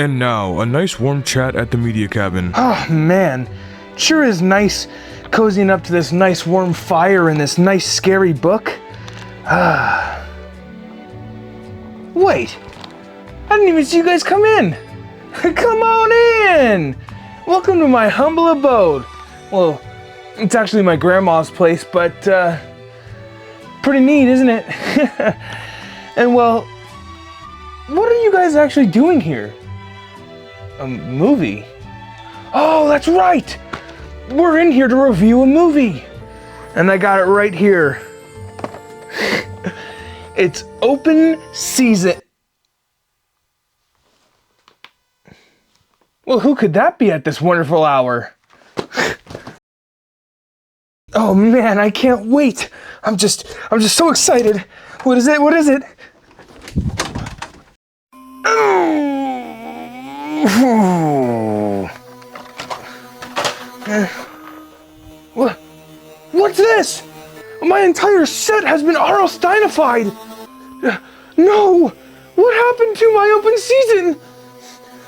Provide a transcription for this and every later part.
And now, a nice warm chat at the media cabin. Oh man, sure is nice cozying up to this nice warm fire and this nice scary book. Wait, I didn't even see you guys come in. Come on in. Welcome to my humble abode. Well, it's actually my grandma's place, but pretty neat, isn't it? And well, what are you guys actually doing here? A movie? Oh, that's right! We're in here to review a movie! And I got it right here. It's open season. Well, who could that be at this wonderful hour? Oh man, I can't wait! I'm just so excited! What is it? What is it? What's this? My entire set has been R.L. Steinified! No! What happened to my open season?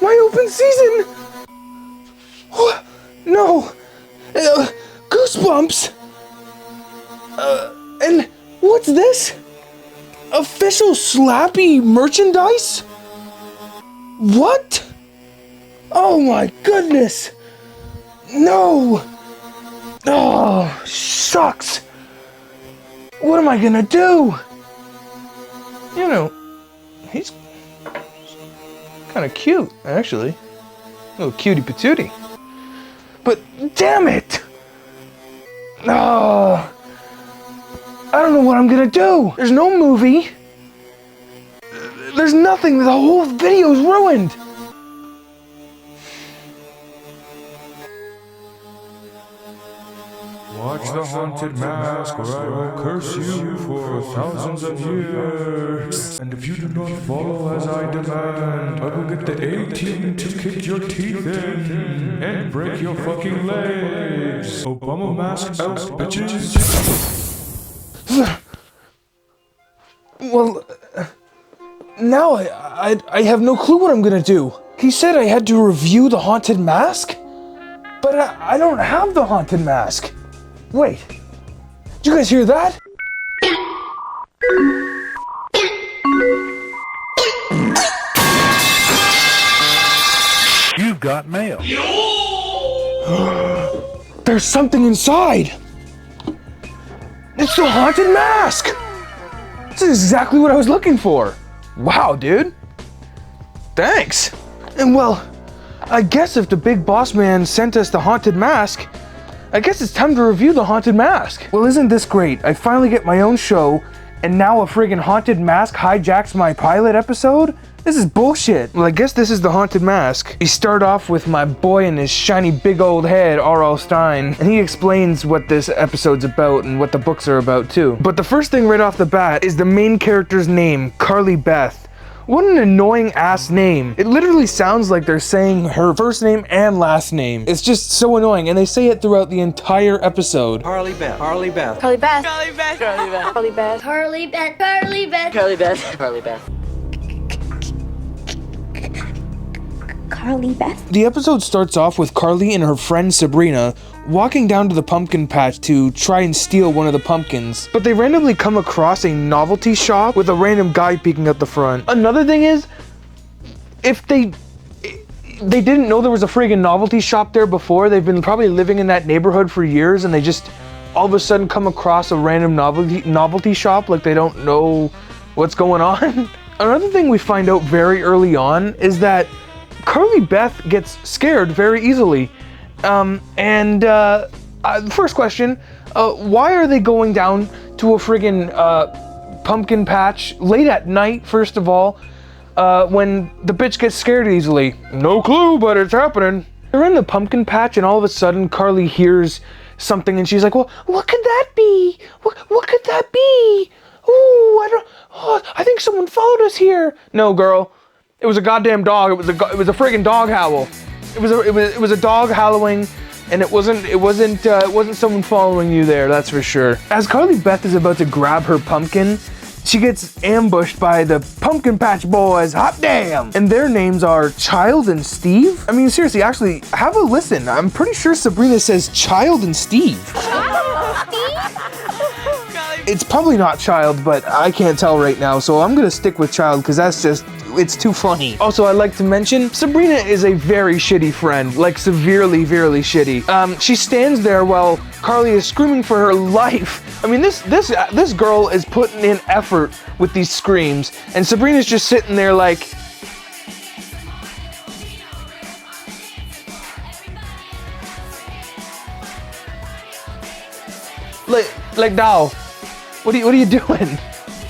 My open season? What? No! Goosebumps? And what's this? Official Slappy merchandise? What? Oh my goodness! No! Oh, shucks! What am I gonna do? You know, he's kind of cute, actually. A little cutie patootie. But damn it! Oh, I don't know what I'm gonna do. There's no movie. There's nothing. The whole video's ruined. Watch the haunted mask, or I will curse you for thousands of years. And if you do not follow as I demand, I will get the A-team to kick your teeth in and break your fucking legs. Obama mask out, bitches. Well, now I have no clue what I'm gonna do. He said I had to review the haunted mask, but I don't have the haunted mask. Wait, did you guys hear that? You've got mail. There's something inside. It's the haunted mask. This is exactly what I was looking for. Wow, dude. Thanks. And well, I guess if the big boss man sent us the haunted mask, I guess it's time to review the haunted mask. Well, isn't this great? I finally get my own show, and now a friggin' haunted mask hijacks my pilot episode? This is bullshit. Well, I guess this is the haunted mask. We start off with my boy and his shiny big old head, R.L. Stein, and he explains what this episode's about and what the books are about too. But the first thing right off the bat is the main character's name, Carly Beth. What an annoying ass name. It literally sounds like they're saying her first name and last name. It's just so annoying, and they say it throughout the entire episode. Carly Beth. Carly Beth. Carly Beth. Carly Beth. Carly Beth. Carly Beth. Carly Beth. Carly Beth. Carly Beth. Carly Beth. Carly Beth. The episode starts off with Carly and her friend Sabrina walking down to the pumpkin patch to try and steal one of the pumpkins, but they randomly come across a novelty shop with a random guy peeking out the front. Another thing is, if they didn't know there was a friggin' novelty shop there before, they've been probably living in that neighborhood for years, and they just all of a sudden come across a random novelty shop like they don't know what's going on. Another thing we find out very early on is that Carly Beth gets scared very easily. First question, why are they going down to a friggin' pumpkin patch late at night, first of all, when the bitch gets scared easily? No clue, but it's happening. They're in the pumpkin patch and all of a sudden Carly hears something and she's like, well, what could that be? What could that be? Ooh, I think someone followed us here. No, girl. It was a goddamn dog. It was a friggin' dog howl. It was a dog howling, and it wasn't someone following you there. That's for sure. As Carly Beth is about to grab her pumpkin, she gets ambushed by the Pumpkin Patch Boys, hot damn! And their names are Child and Steve? I mean, seriously, actually, have a listen. I'm pretty sure Sabrina says Child and Steve. It's probably not Child, but I can't tell right now, so I'm gonna stick with Child because that's just, it's too funny. Also, I'd like to mention, Sabrina is a very shitty friend, like severely shitty. She stands there while Carly is screaming for her life. I mean, this girl is putting in effort with these screams, and Sabrina's just sitting there like, dawg, what are you doing?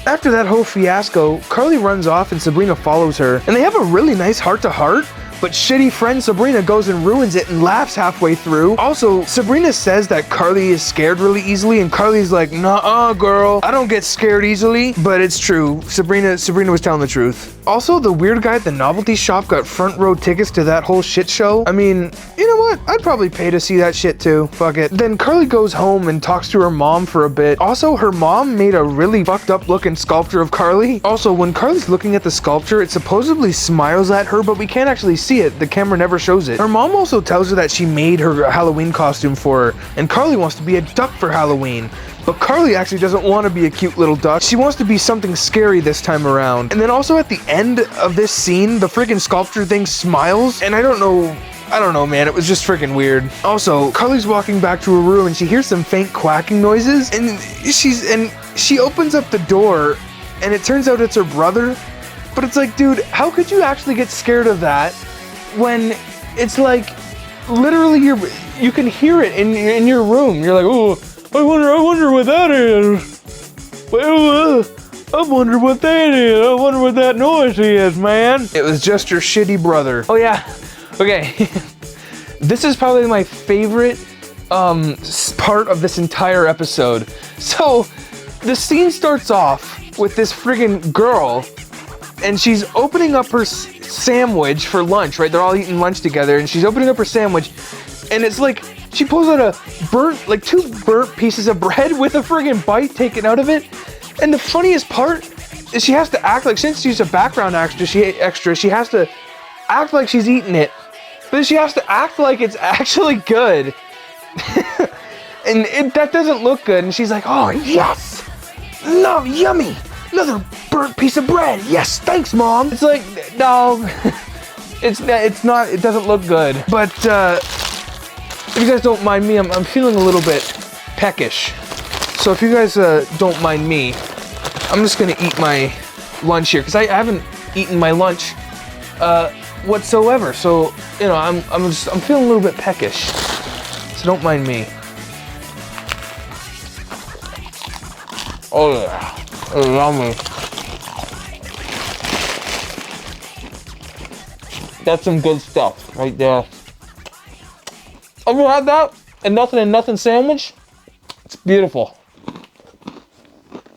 After that whole fiasco, Carly runs off and Sabrina follows her, and they have a really nice heart-to-heart, but shitty friend Sabrina goes and ruins it and laughs halfway through. Also, Sabrina says that Carly is scared really easily, and Carly's like, "Nuh-uh, girl, I don't get scared easily," but it's true. Sabrina was telling the truth. Also, the weird guy at the novelty shop got front row tickets to that whole shit show. I mean, you know what? I'd probably pay to see that shit too. Fuck it. Then Carly goes home and talks to her mom for a bit. Also, her mom made a really fucked up looking sculpture of Carly. Also, when Carly's looking at the sculpture, it supposedly smiles at her, but we can't actually see it. The camera never shows it. Her mom also tells her that she made her Halloween costume for her, and Carly wants to be a duck for Halloween. But Carly actually doesn't want to be a cute little duck. She wants to be something scary this time around. And then also at the end of this scene, the freaking sculpture thing smiles, and I don't know, man, it was just freaking weird. Also, Carly's walking back to her room and she hears some faint quacking noises, and she opens up the door, and it turns out it's her brother. But it's like, dude, how could you actually get scared of that when it's like literally you can hear it in your room? You're like, oh, I wonder what that is. Well, I wonder what that is. I wonder what that noise is, man. It was just your shitty brother. Oh yeah. Okay. This is probably my favorite part of this entire episode. So the scene starts off with this friggin' girl, and she's opening up her sandwich for lunch, right? They're all eating lunch together, and she's opening up her sandwich, and it's like she pulls out two burnt pieces of bread with a friggin' bite taken out of it. And the funniest part is she has to act like, since she's a background extra, she has to act like she's eating it, but she has to act like it's actually good. And that doesn't look good, and she's like, oh yes, no, yummy, another burnt piece of bread, yes, thanks mom. It's like, no, it's not, it doesn't look good. But if you guys don't mind me, I'm feeling a little bit peckish. So if you guys don't mind me, I'm just gonna eat my lunch here, because I haven't eaten my lunch whatsoever. So, you know, I'm feeling a little bit peckish. So don't mind me. Oh yeah, it's yummy. That's some good stuff right there. Ever had that? A nothing and nothing sandwich? It's beautiful.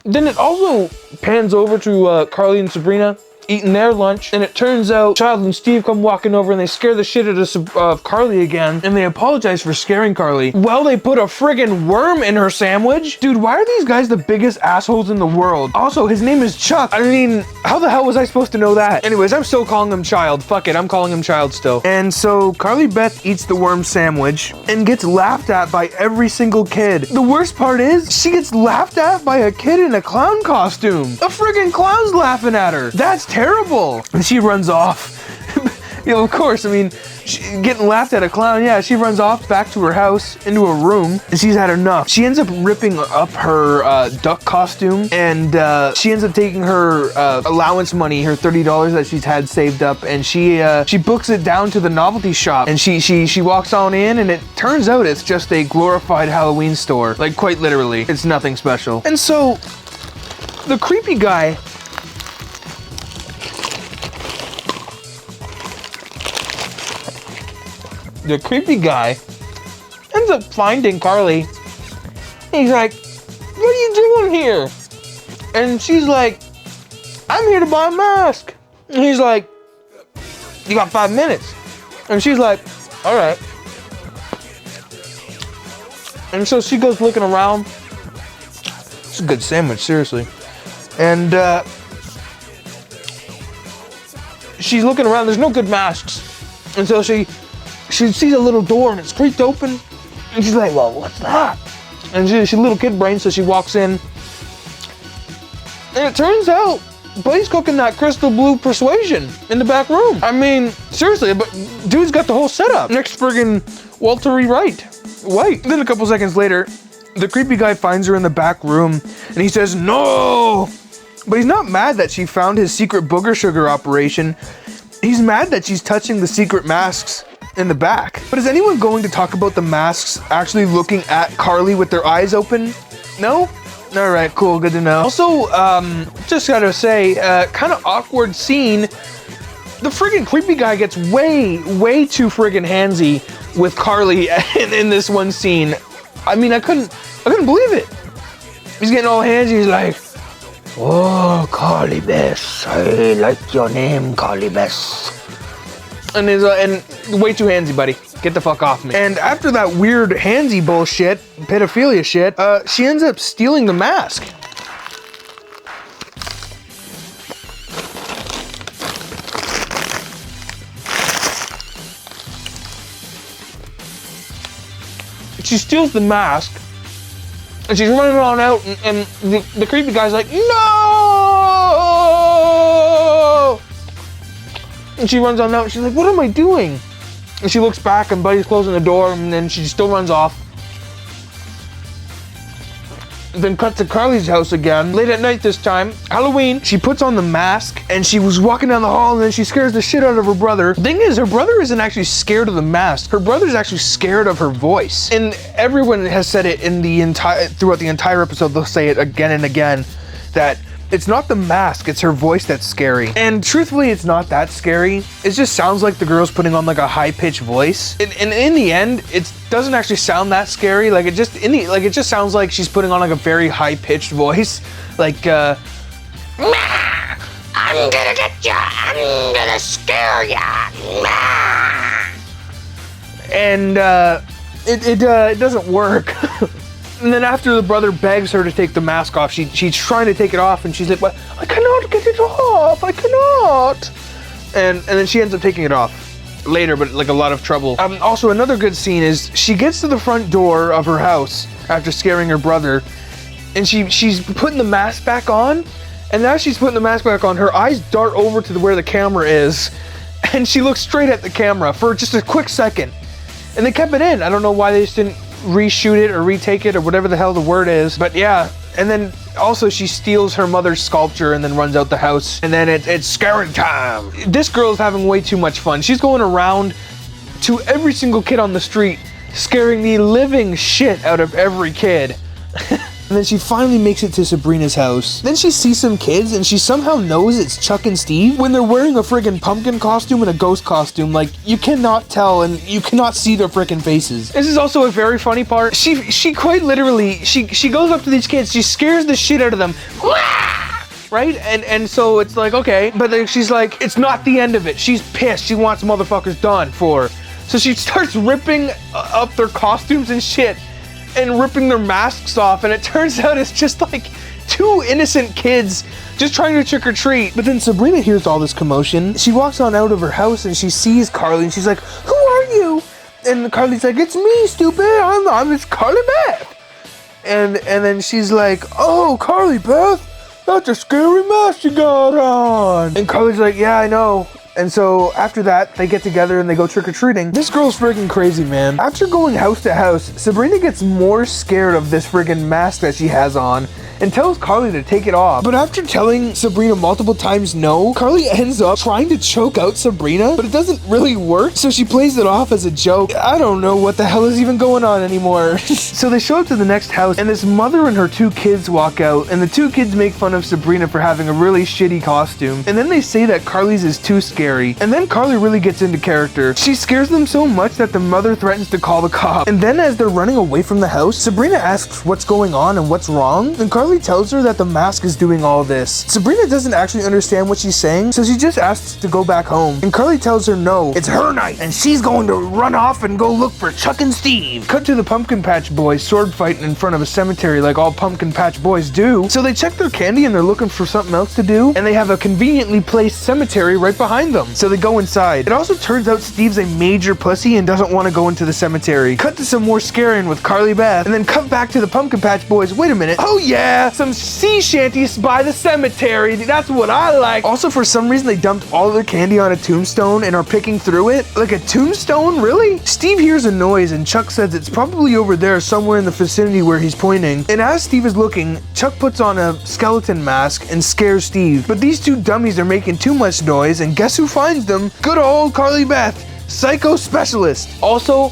Then it also pans over to Carly and Sabrina eating their lunch, and it turns out Child and Steve come walking over and they scare the shit out of Carly again, and they apologize for scaring Carly. Well, they put a friggin' worm in her sandwich. Dude, why are these guys the biggest assholes in the world? Also, his name is Chuck. I mean, how the hell was I supposed to know that? Anyways, I'm still calling him Child. Fuck it, I'm calling him Child still. And so Carly Beth eats the worm sandwich and gets laughed at by every single kid. The worst part is, she gets laughed at by a kid in a clown costume. A friggin' clown's laughing at her. That's terrible. And she runs off. You know, of course, I mean, getting laughed at a clown, yeah, she runs off back to her house, into her room, and she's had enough. She ends up ripping up her duck costume, and she ends up taking her allowance money, her $30 that she's had saved up, and she books it down to the novelty shop, and she walks on in, and it turns out it's just a glorified Halloween store. Like, quite literally. It's nothing special. And so, the creepy guy ends up finding Carly. He's like, what are you doing here? And she's like, I'm here to buy a mask. And he's like, you got 5 minutes. And she's like, all right. And so she goes looking around. It's a good sandwich, seriously. And she's looking around. There's no good masks. And so she sees a little door and it's creaked open. And she's like, well, what's that? And she's a little kid brain, so she walks in. And it turns out Buddy's cooking that crystal blue persuasion in the back room. I mean, seriously, but dude's got the whole setup. Next friggin' Walter E. White. Then a couple seconds later, the creepy guy finds her in the back room and he says, no! But he's not mad that she found his secret booger sugar operation. He's mad that she's touching the secret masks in the back. But is anyone going to talk about the masks actually looking at Carly with their eyes open? No? All right, cool, good to know. Also, just gotta say, kind of awkward scene. The friggin' creepy guy gets way too friggin' handsy with Carly in this one scene. I mean, I couldn't believe it. He's getting all handsy. He's like, oh, Carly Bess, I like your name, Carly Bess. And he's and way too handsy, buddy. Get the fuck off me. And after that weird handsy bullshit, pedophilia shit, she ends up stealing the mask. She steals the mask, and she's running on out, and the creepy guy's like, no! And she runs on out, and she's like, what am I doing? And she looks back, and Buddy's closing the door, and then she still runs off. Then cut to Carly's house again, late at night this time, Halloween. She puts on the mask, and she was walking down the hall, and then she scares the shit out of her brother. The thing is, her brother isn't actually scared of the mask. Her brother's actually scared of her voice. And everyone has said it in throughout the entire episode, they'll say it again and again, that it's not the mask, it's her voice that's scary. And truthfully, it's not that scary. It just sounds like the girl's putting on like a high-pitched voice. And in the end, it doesn't actually sound that scary. Like it just sounds like she's putting on like a very high-pitched voice. Like, I'm gonna get ya, I'm gonna scare ya. And it doesn't work. And then after the brother begs her to take the mask off, she's trying to take it off, and she's like, "What? I cannot get it off. I cannot." And then she ends up taking it off later, but like a lot of trouble. Also, another good scene is she gets to the front door of her house after scaring her brother, and she's putting the mask back on. And as she's putting the mask back on, her eyes dart over to where the camera is, and she looks straight at the camera for just a quick second. And they kept it in. I don't know why they just didn't reshoot it or retake it or whatever the hell the word is, but yeah. And then also she steals her mother's sculpture and then runs out the house, and then it's scaring time. This girl is having way too much fun. She's going around to every single kid on the street, scaring the living shit out of every kid. And then she finally makes it to Sabrina's house. Then she sees some kids and she somehow knows it's Chuck and Steve when they're wearing a friggin' pumpkin costume and a ghost costume. Like, you cannot tell and you cannot see their frickin' faces. This is also a very funny part. She quite literally, she goes up to these kids, she scares the shit out of them. Right? And so it's like, okay, but then she's like, it's not the end of it. She's pissed. She wants motherfuckers done for her. So she starts ripping up their costumes and shit, and ripping their masks off, and it turns out it's just like two innocent kids just trying to trick or treat. But then Sabrina hears all this commotion. She walks on out of her house and she sees Carly, and she's like, "Who are you?" And Carly's like, "It's me, stupid. It's Carly Beth." And then she's like, "Oh, Carly Beth, that's a scary mask you got on." And Carly's like, "Yeah, I know." And so after that, they get together and they go trick-or-treating. This girl's freaking crazy, man. After going house to house, Sabrina gets more scared of this friggin' mask that she has on and tells Carly to take it off. But after telling Sabrina multiple times no, Carly ends up trying to choke out Sabrina, but it doesn't really work, so she plays it off as a joke. I don't know what the hell is even going on anymore. So they show up to the next house, and this mother and her two kids walk out, and the two kids make fun of Sabrina for having a really shitty costume. And then they say that Carly's is too scary, scary. And then Carly really gets into character. She scares them so much that the mother threatens to call the cops. And then as they're running away from the house, Sabrina asks what's going on and what's wrong. And Carly tells her that the mask is doing all this. Sabrina doesn't actually understand what she's saying, so she just asks to go back home. And Carly tells her no, it's her night, and she's going to run off and go look for Chuck and Steve. Cut to the Pumpkin Patch Boys sword fighting in front of a cemetery like all Pumpkin Patch Boys do. So they check their candy and they're looking for something else to do, and they have a conveniently placed cemetery right behind them. So they go inside. It also turns out Steve's a major pussy and doesn't want to go into the cemetery. Cut to some more scaring with Carly Beth, and then cut back to the Pumpkin Patch Boys. Wait a minute. Oh yeah, some sea shanties by the cemetery. That's what I like. Also, for some reason, they dumped all of their candy on a tombstone and are picking through it. Like a tombstone? Really? Steve hears a noise and Chuck says it's probably over there somewhere in the vicinity where he's pointing. And as Steve is looking, Chuck puts on a skeleton mask and scares Steve. But these two dummies are making too much noise, and guess who finds them? Good old Carly Beth, psycho specialist. Also,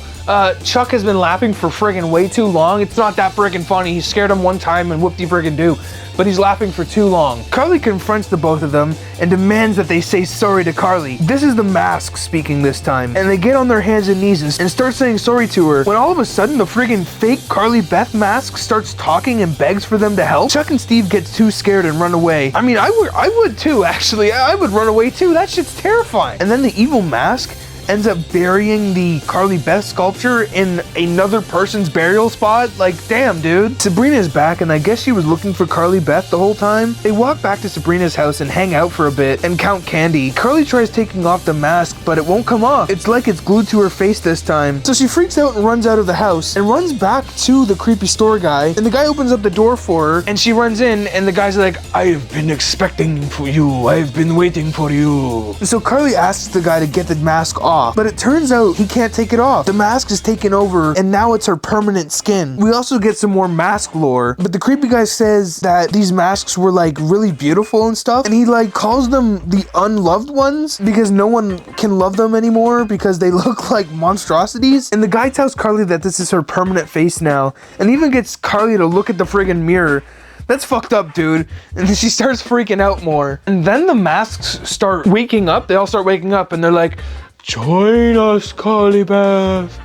Chuck has been laughing for friggin' way too long. It's not that friggin' funny. He scared him one time and whoopty friggin' do. But he's laughing for too long. Carly confronts the both of them and demands that they say sorry to Carly. This is the mask speaking this time, and they get on their hands and knees and start saying sorry to her, when all of a sudden the friggin' fake Carly Beth mask starts talking and begs for them to help. Chuck and Steve gets too scared and run away. I mean, I would too, actually. I would run away too. That shit's terrifying. And then the evil mask ends up burying the Carly Beth sculpture in another person's burial spot. Like, damn, dude. Sabrina's back, and I guess she was looking for Carly Beth the whole time. They walk back to Sabrina's house and hang out for a bit and count candy. Carly tries taking off the mask, but it won't come off. It's like it's glued to her face this time. So she freaks out and runs out of the house and runs back to the creepy store guy, and the guy opens up the door for her, and she runs in, and the guy's like, I've been expecting for you. I've been waiting for you. So Carly asks the guy to get the mask off, but it turns out he can't take it off. The mask is taken over, and now it's her permanent skin. We also get some more mask lore, but the creepy guy says that these masks were like really beautiful and stuff, and he like calls them the unloved ones because no one can love them anymore because they look like monstrosities. And the guy tells Carly that this is her permanent face now, and even gets Carly to look at the friggin' mirror. That's fucked up, dude. And then she starts freaking out more. And then the masks start waking up. They all start waking up, and they're like, join us, Carly Beth.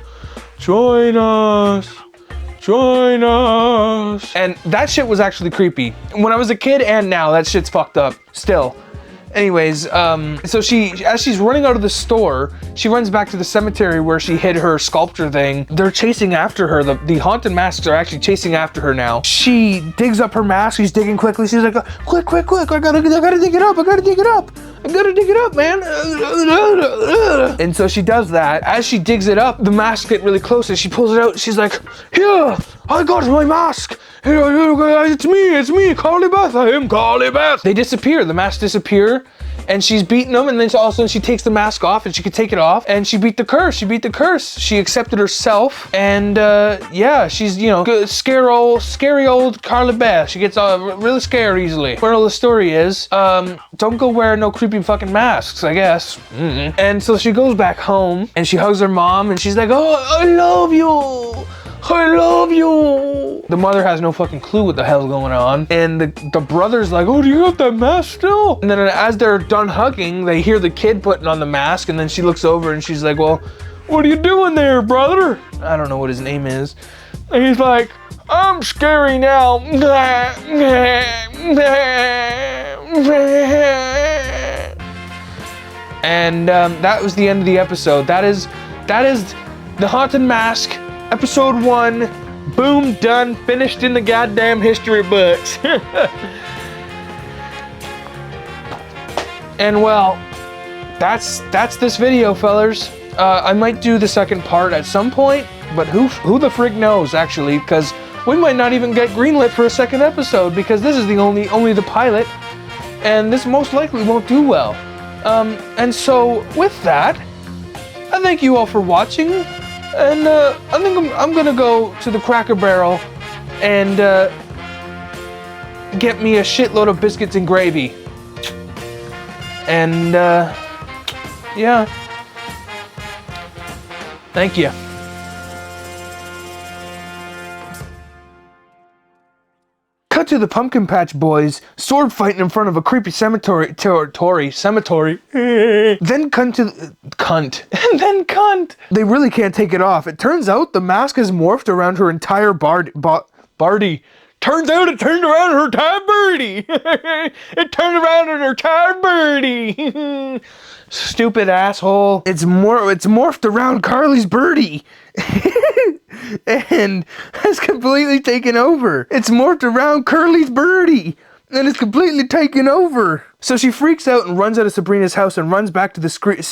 Join us. Join us. And that shit was actually creepy. When I was a kid and now, that shit's fucked up still. Anyways, so as she's running out of the store, she runs back to the cemetery where she hid her sculpture thing. They're chasing after her. The haunted masks are actually chasing after her now. She digs up her mask. She's digging quickly. She's like, quick, quick, quick. I gotta dig it up. I gotta dig it up. I gotta dig it up, man. And so she does that. As she digs it up, the masks get really close and she pulls it out. She's like, here, I got my mask. It's me, Carly Beth. I am Carly Beth. They disappear. The masks disappear, and she's beating them. And then all of a sudden she takes the mask off, and she could take it off. And she beat the curse. She beat the curse. She accepted herself, and yeah, she's scary old Carly Beth. She gets really scared easily. Moral of the story is, don't go wear no creepy fucking masks, I guess. And so she goes back home, and she hugs her mom, and she's like, oh, I love you. I love you. The mother has no fucking clue what the hell's going on. And the brother's like, oh, do you got that mask still? And then as they're done hugging, they hear the kid putting on the mask. And then she looks over and she's like, well, what are you doing there, brother? I don't know what his name is. And he's like, I'm scary now. And that was the end of the episode. That is The Haunted Mask. Episode 1, boom, done, finished in the goddamn history books. And well, that's this video, fellers. I might do the second part at some point, but who the frig knows, actually, because we might not even get greenlit for a second episode, because this is the only the pilot, and this most likely won't do well. And so with that, I thank you all for watching. And I think I'm gonna go to the Cracker Barrel and get me a shitload of biscuits and gravy. And yeah. Thank you. Cut cut to the Pumpkin Patch Boys sword fighting in front of a creepy cemetery. Then cunt. And then cunt. They really can't take it off. It turns out the mask has morphed around her entire Barty. Turns out it turned around her entire birdie. It turned around her entire birdie. Stupid asshole. It's morphed around Carly's birdie. And has completely taken over. It's morphed around Curly's birdie. And it's completely taken over. So she freaks out and runs out of Sabrina's house and runs back to the screen.